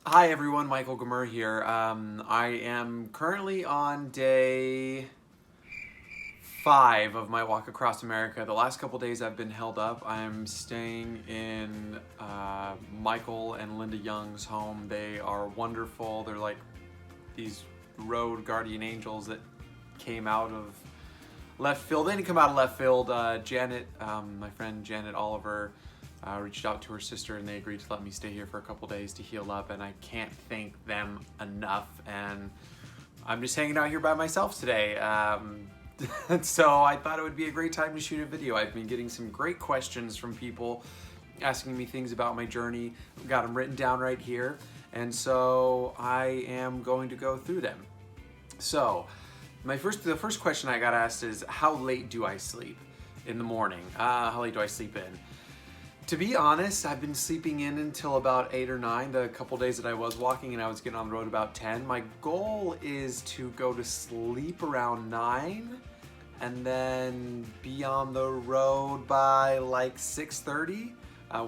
Hi everyone, Michael Gamer here. I am currently on day 5 of my walk across America. The last couple days I've been held up. I'm staying in Michael and Linda Young's home. They are wonderful. They're like these road guardian angels that came out of left field. They didn't come out of left field. Janet, my friend Janet Oliver, reached out to her sister and they agreed to let me stay here for a couple days to heal up, and I can't thank them enough. And I'm just hanging out here by myself today. So I thought it would be a great time to shoot a video. I've been getting some great questions from people asking me things about my journey. I've got them written down right here, and so I am going to go through them. So the first question I got asked is, how late do I sleep in the morning? How late do I sleep in? To be honest, I've been sleeping in until about 8 or 9, the couple days that I was walking, and I was getting on the road about 10. My goal is to go to sleep around 9 and then be on the road by like 6:30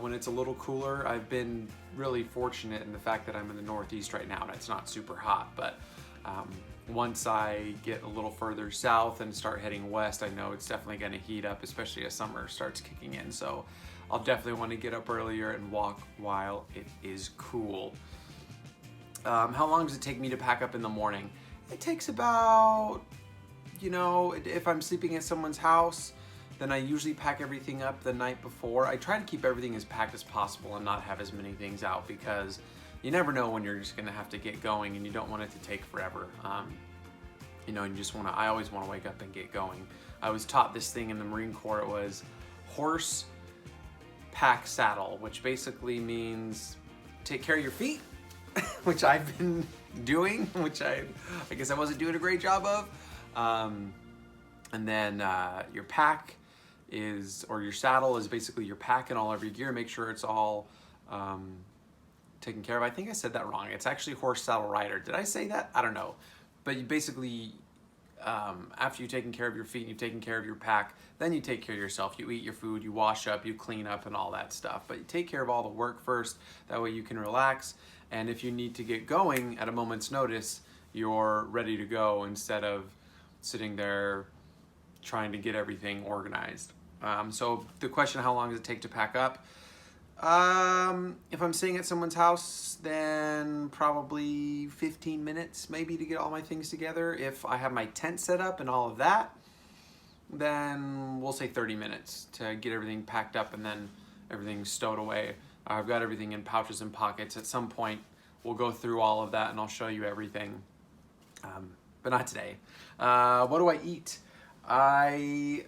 when it's a little cooler. I've been really fortunate in the fact that I'm in the Northeast right now and it's not super hot, but once I get a little further south and start heading west, I know it's definitely going to heat up, especially as summer starts kicking in. So I'll definitely want to get up earlier and walk while it is cool. How long does it take me to pack up in the morning? It takes about, if I'm sleeping at someone's house, then I usually pack everything up the night before. I try to keep everything as packed as possible and not have as many things out, because you never know when you're just gonna have to get going and you don't want it to take forever. I always want to wake up and get going. I was taught this thing in the Marine Corps. It was horse pack saddle, which basically means take care of your feet, which I've been doing, which I guess I wasn't doing a great job of. And then your pack or your saddle is basically your pack and all of your gear. Make sure it's all taken care of. I think I said that wrong. It's actually horse saddle rider. Did I say that? I don't know. But you basically, after you've taken care of your feet and you've taken care of your pack, then you take care of yourself. You eat your food, you wash up, you clean up and all that stuff. But you take care of all the work first. That way you can relax. And if you need to get going at a moment's notice, you're ready to go instead of sitting there trying to get everything organized. So the question, how long does it take to pack up? If I'm staying at someone's house, then probably 15 minutes maybe to get all my things together. If I have my tent set up and all of that, then we'll say 30 minutes to get everything packed up and then everything stowed away. I've got everything in pouches and pockets. At some point, we'll go through all of that and I'll show you everything, but not today. What do I eat? I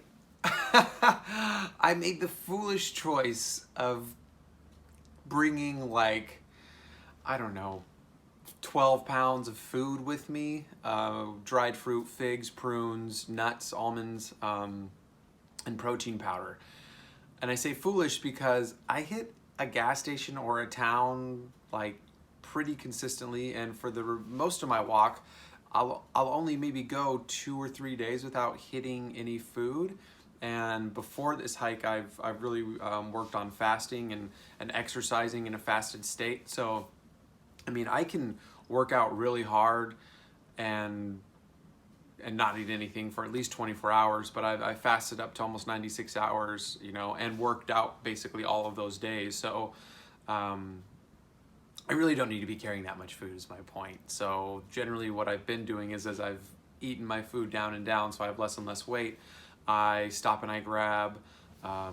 made the foolish choice of bringing 12 pounds of food with me, dried fruit, figs, prunes, nuts, almonds, and protein powder. And I say foolish because I hit a gas station or a town pretty consistently, and for the most of my walk, I'll only maybe go 2 or 3 days without hitting any food. And before this hike, I've really worked on fasting and exercising in a fasted state. So, I can work out really hard and not eat anything for at least 24 hours, but I fasted up to almost 96 hours, and worked out basically all of those days. So, I really don't need to be carrying that much food is my point. So generally what I've been doing is, as I've eaten my food down and down, so I have less and less weight, I stop and I grab the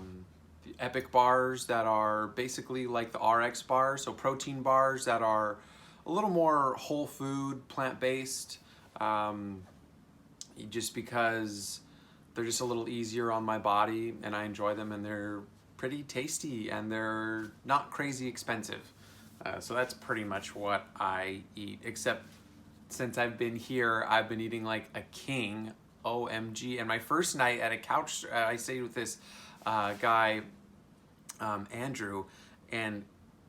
Epic bars that are basically like the RX bars, so protein bars that are a little more whole food, plant-based, just because they're just a little easier on my body and I enjoy them, and they're pretty tasty and they're not crazy expensive. So that's pretty much what I eat, except since I've been here, I've been eating like a king, OMG. And my first night at a couch, I stayed with this guy, Andrew, and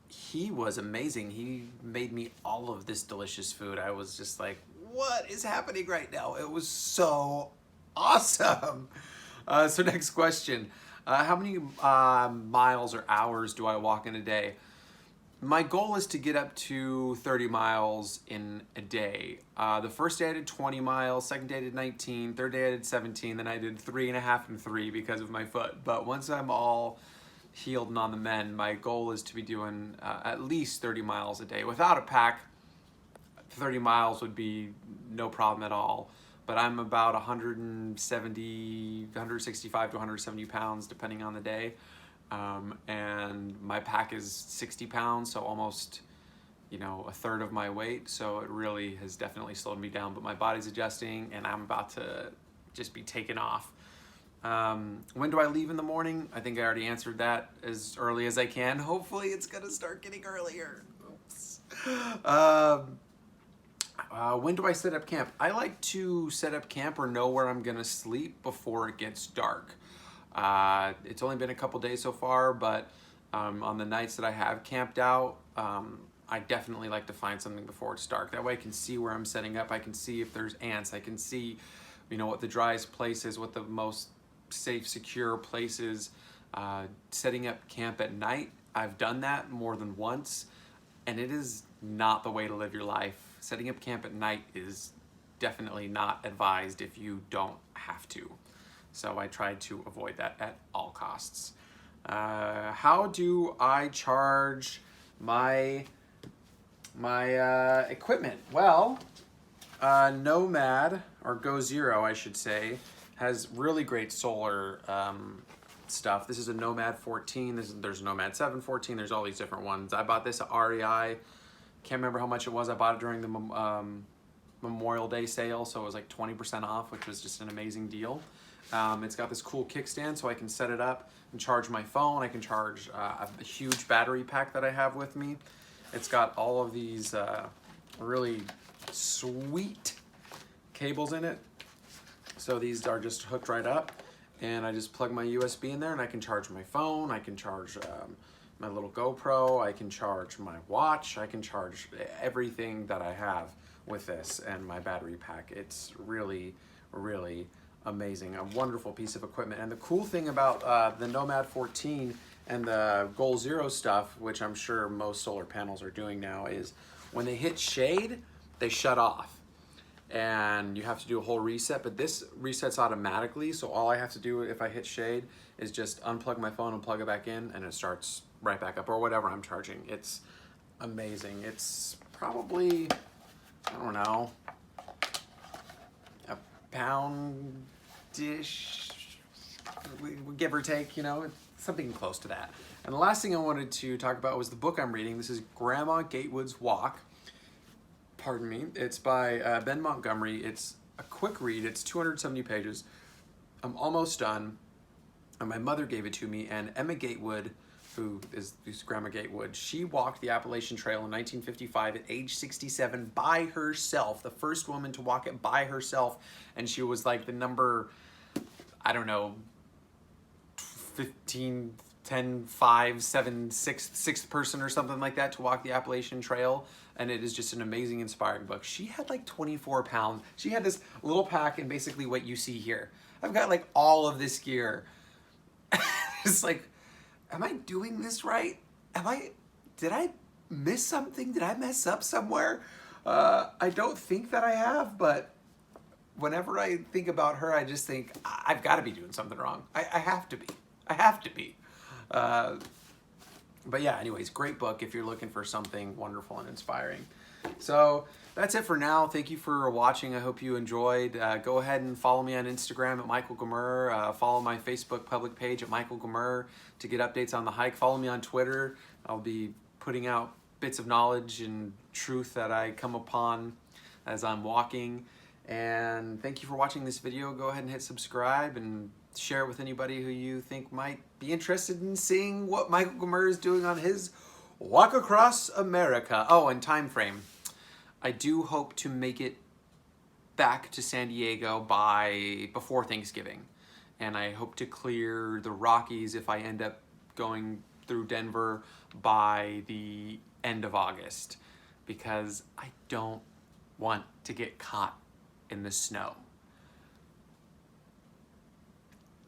he was amazing. He made me all of this delicious food. I was just like, what is happening right now? It was so awesome. So next question, how many miles or hours do I walk in a day? my goal is to get up to 30 miles in a day. The first day I did 20 miles, second day I did 19, third day I did 17, then I did 3.5 and 3 because of my foot. But once I'm all healed and on the mend, my goal is to be doing at least 30 miles a day. Without a pack, 30 miles would be no problem at all. But I'm about 165 to 170 pounds depending on the day. And my pack is 60 pounds, so almost, a third of my weight. So it really has definitely slowed me down, but my body's adjusting and I'm about to just be taken off. When do I leave in the morning? I think I already answered that as early as I can. Hopefully it's gonna start getting earlier. Oops. When do I set up camp? I like to set up camp or know where I'm gonna sleep before it gets dark. It's only been a couple days so far, but on the nights that I have camped out, I definitely like to find something before it's dark. That way I can see where I'm setting up. I can see if there's ants. I can see, what the driest place is, what the most safe, secure place is. Setting up camp at night, I've done that more than once, and it is not the way to live your life. Setting up camp at night is definitely not advised if you don't have to. So I tried to avoid that at all costs. How do I charge my equipment? Well, Nomad, or Go Zero, I should say, has really great solar stuff. This is a Nomad 14. There's a Nomad 7 14. There's all these different ones. I bought this at REI. Can't remember how much it was. I bought it during the Memorial Day sale, so it was like 20% off, which was just an amazing deal. It's got this cool kickstand, so I can set it up and charge my phone. I can charge a huge battery pack that I have with me. It's got all of these really sweet cables in it. So these are just hooked right up, and I just plug my USB in there, and I can charge my phone. I can charge my little GoPro. I can charge my watch. I can charge everything that I have with this and my battery pack. It's really, really amazing. A wonderful piece of equipment. And the cool thing about the Nomad 14 and the Goal Zero stuff, which I'm sure most solar panels are doing now, is when they hit shade, they shut off. And you have to do a whole reset, but this resets automatically. So all I have to do if I hit shade is just unplug my phone and plug it back in, and it starts right back up, or whatever I'm charging. It's amazing. It's probably, I don't know, a pound-ish, give or take, something close to that. And the last thing I wanted to talk about was the book I'm reading. This is Grandma Gatewood's Walk. Pardon me. It's by Ben Montgomery. It's a quick read. It's 270 pages. I'm almost done. And my mother gave it to me, and Emma Gatewood, who's Grandma Gatewood, she walked the Appalachian Trail in 1955 at age 67 by herself, the first woman to walk it by herself, and she was like the number, I don't know, 15, 10, 5, 7, 6, sixth person or something like that to walk the Appalachian Trail, and it is just an amazing, inspiring book. She had like 24 pounds. She had this little pack and basically what you see here. I've got like all of this gear. It's like, am I doing this right? Did I miss something? Did I mess up somewhere? I don't think that I have, but whenever I think about her, I just think, I've got to be doing something wrong. I have to be. I have to be. But yeah, anyways, great book if you're looking for something wonderful and inspiring. So that's it for now. Thank you for watching. I hope you enjoyed. Go ahead and follow me on Instagram at Michael Gamer. Follow my Facebook public page at Michael Gamer to get updates on the hike. Follow me on Twitter. I'll be putting out bits of knowledge and truth that I come upon as I'm walking. And thank you for watching this video. Go ahead and hit subscribe and share it with anybody who you think might be interested in seeing what Michael Gamer is doing on his walk across America. Oh, and time frame. I do hope to make it back to San Diego before Thanksgiving. And I hope to clear the Rockies if I end up going through Denver by the end of August, because I don't want to get caught in the snow.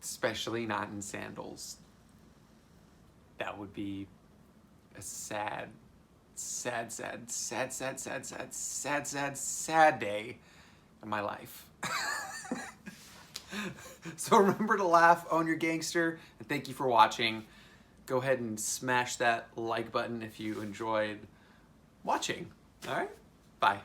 Especially not in sandals. That would be a sad sad, sad, sad, sad, sad, sad, sad, sad, sad day in my life. So remember to laugh, own your gangster, and thank you for watching. Go ahead and smash that like button if you enjoyed watching. All right, bye.